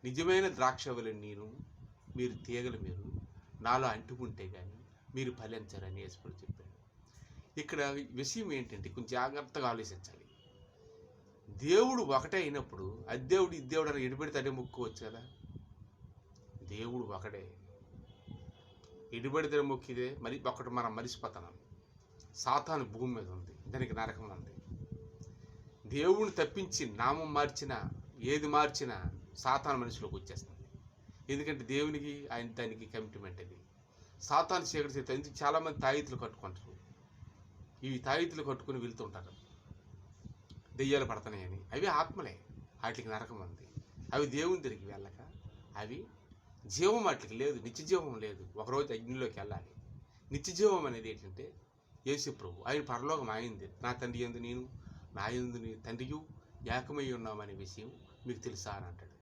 నిజమైన ద్రాక్షవల్లి నేను, మీరు తీగలు, మీరు నాలో అంటుకుంటే కానీ మీరు ఫలించరని యేసుప్రభు చెప్పాడు. ఇక్కడ విషయం ఏంటంటే కొంచెం జాగ్రత్తగా ఆలోచించాలి. దేవుడు ఒకటే అయినప్పుడు అది దేవుడు ఇది దేవుడు అని ఎడిపెడితే అదే మొక్కుకోవచ్చు కదా. దేవుడు ఒకడే, ఎడిపెడితే మొక్కిదే మరి ఒకటి మనం మరిచిపోతున్నాం. సాతాను భూమి మీద ఉంది, దానికి నరకం ఉంది. దేవుడిని తప్పించి నామం మార్చినా ఏది మార్చినా సాతాను మనిషిలోకి వచ్చేస్తుంది. ఎందుకంటే దేవునికి ఆయన దానికి కమిట్మెంట్ అది. సాతాను చీకటి చేత ఎందుకు చాలామంది తాయితులు కట్టుకుంటారు. ఇవి తాయితులు కట్టుకుని వెళ్తుంటారు దెయ్యాలు పడుతున్నాయని. అవి ఆత్మలే, వాటికి నరకం ఉంది. అవి దేవుని తిరిగి వెళ్ళక అవి జీవం వాటికి లేదు, నిత్య జీవం లేదు. ఒకరోజు అగ్నిలోకి వెళ్ళాలి. నిత్య జీవం అనేది ఏంటంటే యేసు ప్రభు, ఆయన పరలోకం ఆయనది. నా తండ్రి యందు నేను, నా యందు నీ తండ్రియు ఏకమై ఉన్నామనే విషయం మీకు తెలుసా అని అంటాడు.